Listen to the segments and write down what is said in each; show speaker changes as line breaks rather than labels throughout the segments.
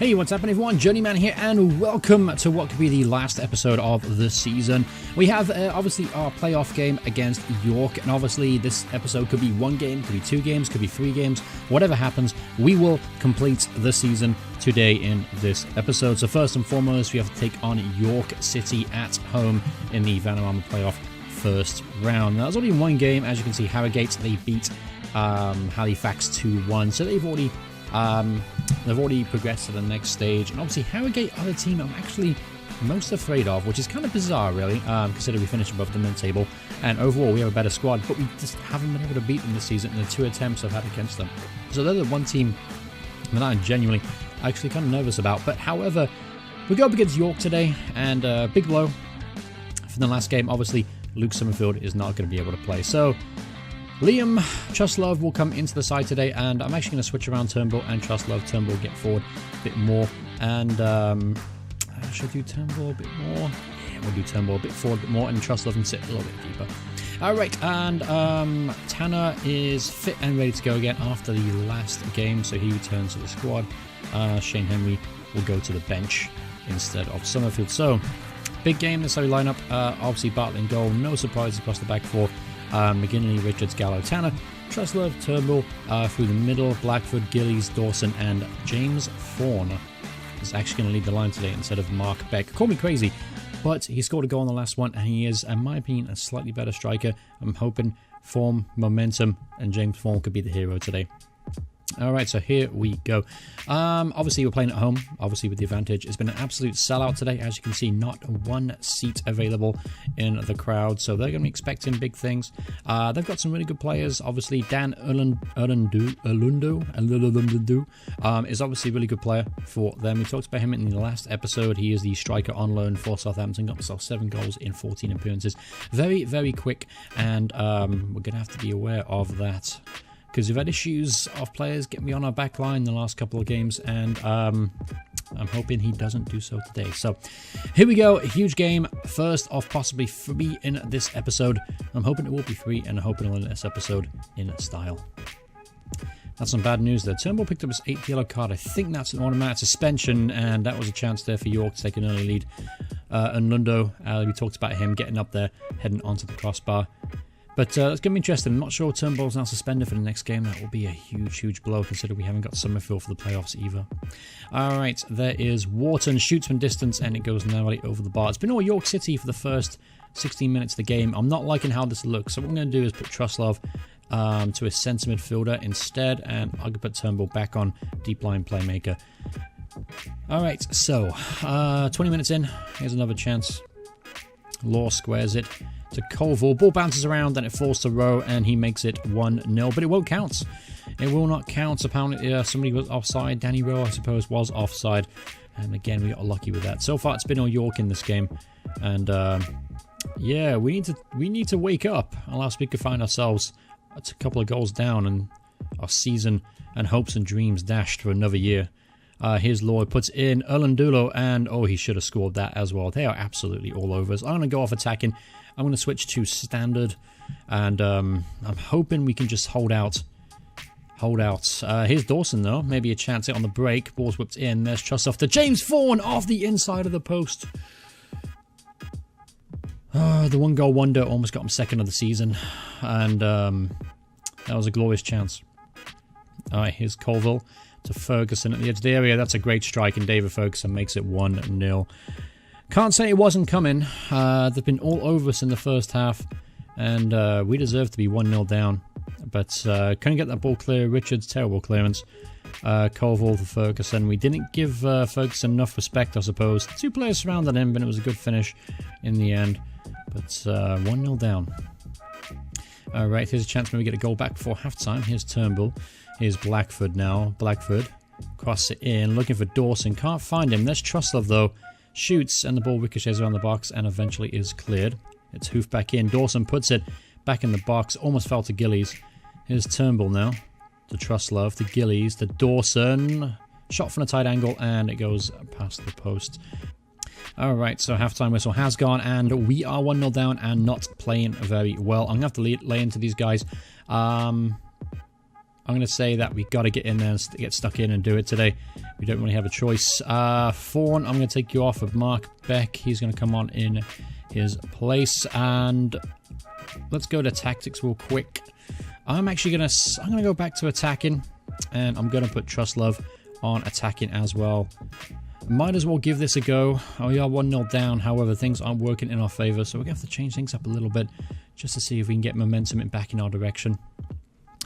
Hey, what's happening everyone? Journeyman here, and welcome to what could be the last episode of the season. We have, obviously, our playoff game against York, and obviously this episode could be one game, could be two games, could be three games. Whatever happens, we will complete the season today in this episode. So first and foremost, we have to take on York City at home in the Vanarama playoff first round. Now, there's only one game. As you can see, Harrogate, they beat Halifax 2-1, so they've already progressed to the next stage. And obviously Harrogate are the team I'm actually most afraid of, which is kind of bizarre really, considering we finished above the mid-table and overall we have a better squad, but we just haven't been able to beat them this season in the two attempts I've had against them. So they're the one team that I'm genuinely actually kind of nervous about. But however, we go up against York today, and big blow from the last game. Obviously Luke Summerfield is not going to be able to play, so Liam Truslove will come into the side today, and I'm actually going to switch around Turnbull and Truslove. Turnbull get forward a bit more, and should I do Turnbull a bit more? Yeah, we'll do Turnbull a bit forward a bit more, and Truslove can sit a little bit deeper. Alright, and Tanner is fit and ready to go again after the last game, so he returns to the squad. Shane Henry will go to the bench instead of Summerfield. So, big game, that's how we line up. Obviously Bartlett in goal, no surprises across the back four. McGinley, Richards, Gallo, Tanner, Truslove, Turnbull, through the middle, Blackford, Gillies, Dawson, and James Fawn is actually going to lead the line today instead of Mark Beck. Call me crazy, but he scored a goal in the last one, and he is, in my opinion, a slightly better striker. I'm hoping form, momentum, and James Fawn could be the hero today. Alright, so here we go. Obviously we're playing at home, obviously with the advantage. It's been an absolute sellout today. As you can see, not one seat available in the crowd, so they're going to be expecting big things. They've got some really good players. Obviously Dan Erlundu is obviously a really good player for them. We talked about him in the last episode. He is the striker on loan for Southampton, got himself 7 goals in 14 appearances. Very, very quick, and we're going to have to be aware of that, because we've had issues of players getting me on our back line the last couple of games, and I'm hoping he doesn't do so today. So here we go, a huge game, first of possibly 3 in this episode. I'm hoping it will be 3, and I'm hoping it'll end this episode in style. That's some bad news there. Turnbull picked up his 8th yellow card. I think that's an automatic suspension, and that was a chance there for York to take an early lead. And Lundo, we talked about him getting up there, heading onto the crossbar. But it's going to be interesting. I'm not sure Turnbull's now suspended for the next game. That will be a huge, huge blow, considering we haven't got Summerfield for the playoffs either. Alright, there is Wharton. Shoots from distance, and it goes narrowly over the bar. It's been all York City for the first 16 minutes of the game. I'm not liking how this looks, so what I'm going to do is put Truslove to a centre midfielder instead, and I'm going to put Turnbull back on deep line playmaker. Alright, so 20 minutes in. Here's another chance. Law squares it to Colville. Ball bounces around, then it falls to Rowe, and he makes it 1-0. But it won't count. It will not count. Apparently, somebody was offside. Danny Rowe, I suppose, was offside. And again, we got lucky with that. So far, it's been all York in this game. And yeah, we need to wake up. Unless we could find ourselves a couple of goals down, and our season and hopes and dreams dashed for another year. Here's Lloyd, puts in Erlandulo, and oh, he should have scored that as well. They are absolutely all over us. I'm going to go off attacking. I'm going to switch to standard, and I'm hoping we can just hold out. Here's Dawson, though. Maybe a chance it on the break. Ball's whipped in. There's Truslove to James Fawn off the inside of the post. The one-goal wonder almost got him second of the season, and that was a glorious chance. Alright, here's Colville to Ferguson at the edge of the area. That's a great strike, and David Ferguson makes it 1-0. Can't say it wasn't coming. They've been all over us in the first half, and we deserve to be 1-0 down. But couldn't get that ball clear. Richards, terrible clearance. Colville to Ferguson. We didn't give Ferguson enough respect, I suppose. 2 players surrounded him, but it was a good finish in the end. But 1-0 down. Alright, here's a chance maybe we get a goal back before halftime. Here's Turnbull. Here's Blackford now. Blackford crosses it in, looking for Dawson. Can't find him. There's Truslove, though. Shoots, and the ball ricochets around the box and eventually is cleared. It's hoofed back in. Dawson puts it back in the box. Almost fell to Gillies. Here's Turnbull now. To Truslove, to Gillies, to Dawson. Shot from a tight angle, and it goes past the post. Alright, so halftime whistle has gone, and we are 1-0 down and not playing very well. I'm going to have to lay into these guys. I'm going to say that we got to get in there and get stuck in and do it today. We don't really have a choice. Fawn, I'm going to take you off of Mark Beck. He's going to come on in his place. And let's go to tactics real quick. I'm actually going to go back to attacking. And I'm going to put Trust Love on attacking as well. Might as well give this a go. We are 1-0 down. However, things aren't working in our favor. So we're going to have to change things up a little bit just to see if we can get momentum back in our direction.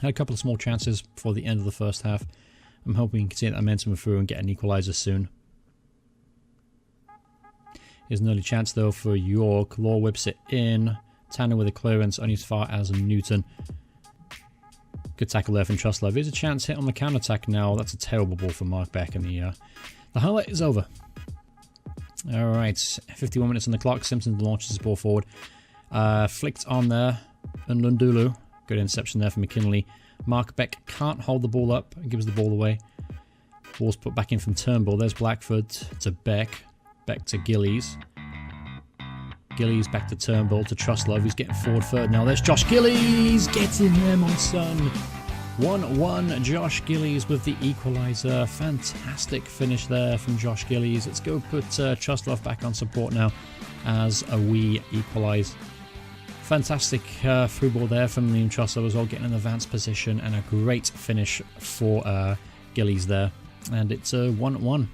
Had a couple of small chances before the end of the first half. I'm hoping we can see that momentum through and get an equalizer soon. Here's an early chance though for York. Law whips it in. Tanner with a clearance only as far as Newton. Good tackle there from Trust Love. Here's a chance hit on the counter-attack now. That's a terrible ball from Mark Beck, and the highlight is over. Alright, 51 minutes on the clock. Simpson launches his ball forward. Flicked on there. And Lundulu. Good interception there from McKinley. Mark Beck can't hold the ball up and gives the ball away. Ball's put back in from Turnbull. There's Blackford to Beck. Beck to Gillies. Gillies back to Turnbull to Trust Love. He's getting forward third now. There's Josh Gillies. Get in there, my son. 1-1. Josh Gillies with the equaliser. Fantastic finish there from Josh Gillies. Let's go put Trust Love back on support now as we equalise. Fantastic through ball there from Liam Trust Love as well, getting an advanced position, and a great finish for Gillies there. And it's 1-1.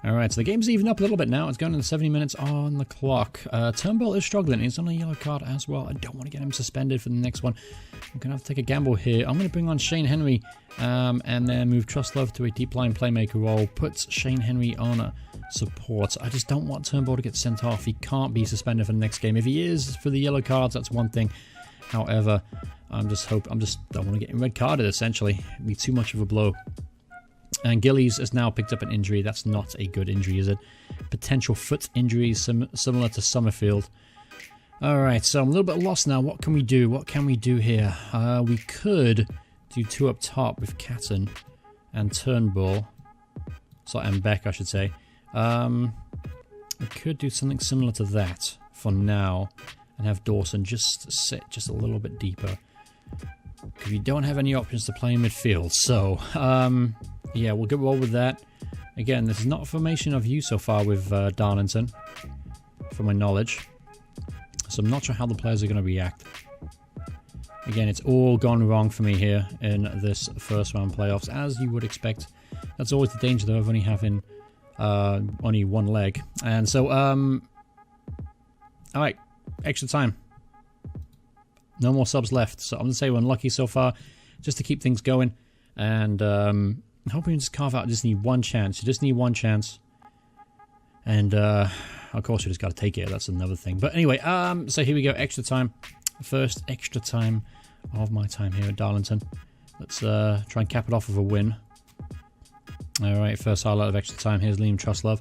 Alright, so the game's even up a little bit now. It's going into 70 minutes on the clock. Turnbull is struggling. He's on a yellow card as well. I don't want to get him suspended for the next one. I'm going to have to take a gamble here. I'm going to bring on Shane Henry and then move Trust Love to a deep line playmaker role. Puts Shane Henry on support. I just don't want Turnbull to get sent off. He can't be suspended for the next game. If he is for the yellow cards, that's one thing. However, I just don't want to get him red carded, essentially. It'd be too much of a blow. And Gillies has now picked up an injury. That's not a good injury, is it? Potential foot injury similar to Summerfield. Alright, so I'm a little bit lost now. What can we do? What can we do here? We could do two up top with Catton and Turnbull. And Beck, I should say. We could do something similar to that for now. And have Dawson just sit just a little bit deeper. Because we don't have any options to play in midfield. So, yeah, we'll go with that. Again, this is not a formation I've used so far with Darlington, from my knowledge. So I'm not sure how the players are going to react. Again, it's all gone wrong for me here in this first round playoffs, as you would expect. That's always the danger, though, of only having only one leg. And so, alright, extra time. No more subs left, so I'm going to say we're unlucky so far, just to keep things going. And I hope we can just carve out. Just need one chance. You just need one chance. And of course, we just got to take it. That's another thing. But anyway, so here we go. Extra time. First extra time of my time here at Darlington. Let's try and cap it off with a win. Alright, first highlight of extra time. Here's Liam Trustlove.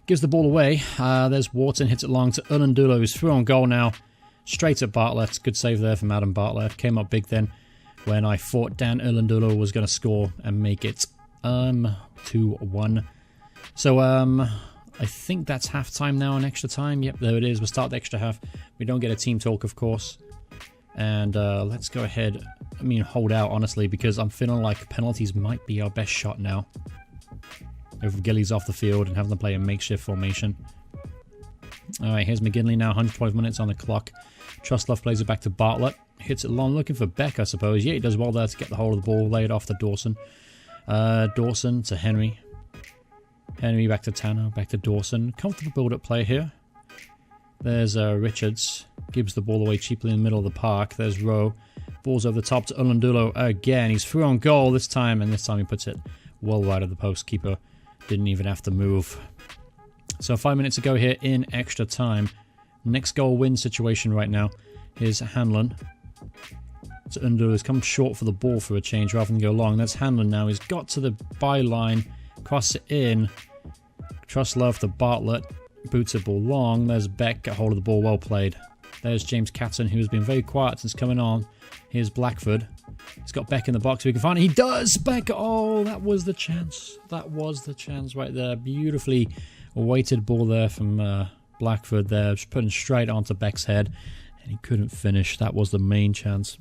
Gives the ball away. There's Wharton. Hits it long to Ulandulo, who's through on goal now. Straight at Bartlett. Good save there from Adam Bartlett. Came up big then when I thought Dan Ulandulo was going to score and make it 2-1. So, I think that's half-time now and extra time. Yep, there it is. We'll start the extra half. We don't get a team talk, of course. And let's go ahead. Hold out, honestly, because I'm feeling like penalties might be our best shot now. Over Gillies off the field and having to play a makeshift formation. Alright, here's McGinley now. 112 minutes on the clock. Trustlove plays it back to Bartlett. Hits it long, looking for Beck, I suppose. Yeah, he does well there to get the hold of the ball. Lay it off to Dawson. Dawson to Henry. Henry back to Tanner. Back to Dawson. Comfortable build-up play here. There's Richards. Gives the ball away cheaply in the middle of the park. There's Rowe. Ball's over the top to Ulandulo again. He's through on goal this time, and this time he puts it well wide of the post. Keeper didn't even have to move. So 5 minutes ago here in extra time. Next goal win situation right now. Here's Hanlon. So Ulandulo has come short for the ball for a change rather than go long. That's Hanlon now. He's got to the byline. Cross it in. Trustlove to Bartlett. Boots it ball long. There's Beck. Got hold of the ball. Well played. There's James Catton, who's been very quiet since coming on. Here's Blackford. He's got Beck in the box. We can find it. He does! Beck! Oh, that was the chance. That was the chance right there. Beautifully weighted ball there from Blackford there. Just putting straight onto Beck's head. And he couldn't finish. That was the main chance.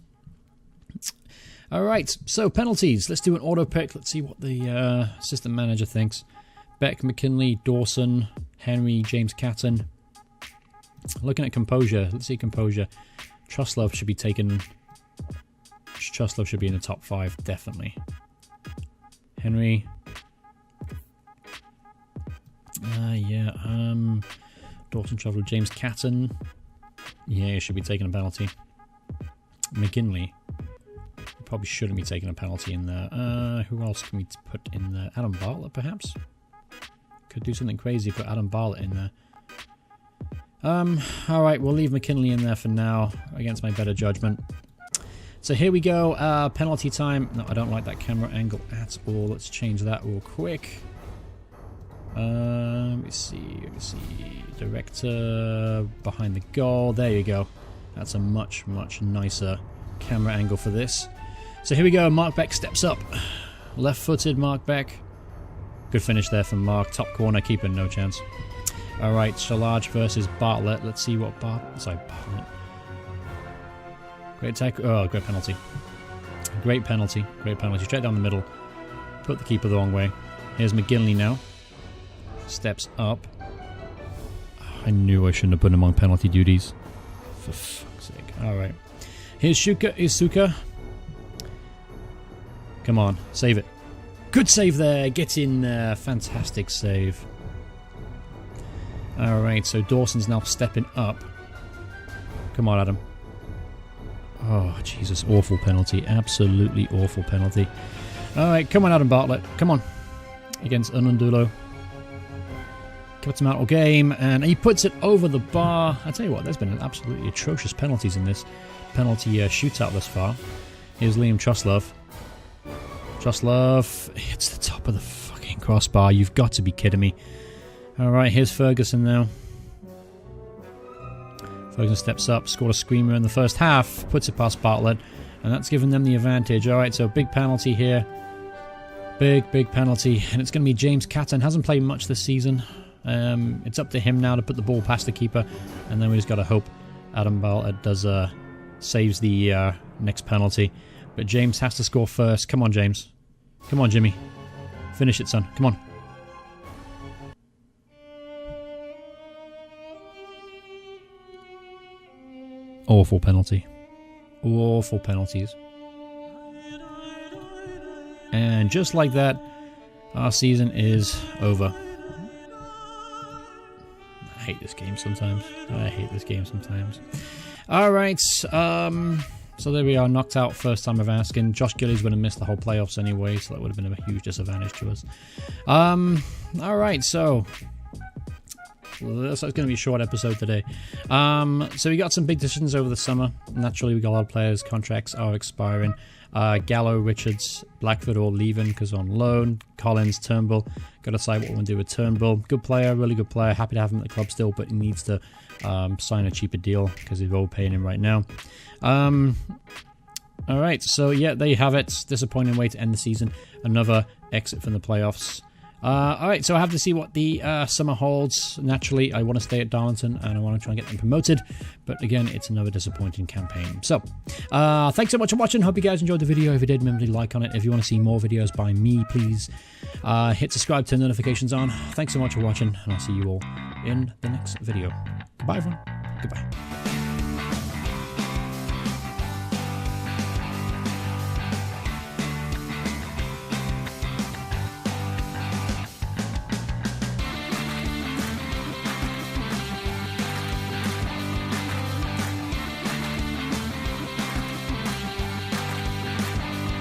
Alright, so penalties. Let's do an auto pick. Let's see what the assistant manager thinks. Beck, McKinley, Dawson, Henry, James Catton. Looking at composure. Let's see composure. Truslove should be taken. Truslove should be in the top 5, definitely. Henry. Yeah. Dawson Truslove, James Catton. Yeah, he should be taking a penalty. McKinley. Probably shouldn't be taking a penalty in there. Who else can we put in there? Adam Bartlett, perhaps? Could do something crazy, put Adam Bartlett in there. Alright, we'll leave McKinley in there for now, against my better judgment. So here we go, penalty time. No, I don't like that camera angle at all. Let's change that real quick. Let me see. Director behind the goal. There you go. That's a much, much nicer camera angle for this. So here we go, Mark Beck steps up. Left-footed Mark Beck. Good finish there from Mark. Top corner, keeper, no chance. Alright, Shalaj versus Bartlett. Let's see what Bartlett. Great tackle. Oh, great penalty. Great penalty. Straight down the middle. Put the keeper the wrong way. Here's McGinley now. Steps up. I knew I shouldn't have put him on penalty duties. For fuck's sake. Alright. Here's Isuka. Come on, save it. Good save there. Get in there. Fantastic save. Alright, so Dawson's now stepping up. Come on, Adam. Oh, Jesus. Awful penalty. Absolutely awful penalty. Alright, come on, Adam Bartlett. Come on. Against Unundulo. Cuts him out all game, and he puts it over the bar. I tell you what, there's been absolutely atrocious penalties in this penalty shootout thus far. Here's Liam Truslove. Truslove hits the top of the fucking crossbar. You've got to be kidding me. Alright, here's Ferguson now. Ferguson steps up, scored a screamer in the first half, puts it past Bartlett, and that's given them the advantage. Alright, so big penalty here. Big penalty, and it's going to be James Catton. Hasn't played much this season. It's up to him now to put the ball past the keeper, and then we just got to hope Adam Bartlett does saves the next penalty. But James has to score first. Come on, James. Come on, Jimmy. Finish it, son. Come on. Awful penalty. Awful penalties. And just like that, our season is over. I hate this game sometimes. Alright, so there we are, knocked out first time of asking. Josh Gillies would have missed the whole playoffs anyway, so that would have been a huge disadvantage to us. Alright, so it's going to be a short episode today. So we got some big decisions over the summer. Naturally, we got a lot of players, contracts are expiring. Gallo, Richards, Blackford all leaving because on loan. Collins, Turnbull. Got to decide what we're going to do with Turnbull. Good player, really good player. Happy to have him at the club still, but he needs to sign a cheaper deal because he's overpaying him right now. Alright, so yeah, there you have it. Disappointing way to end the season. Another exit from the playoffs. Alright, so I have to see what the summer holds. Naturally, I want to stay at Darlington and I want to try and get them promoted. But again, it's another disappointing campaign. So, thanks so much for watching. Hope you guys enjoyed the video. If you did, remember to like on it. If you want to see more videos by me, please hit subscribe, turn notifications on. Thanks so much for watching, and I'll see you all in the next video. Goodbye, everyone. Goodbye.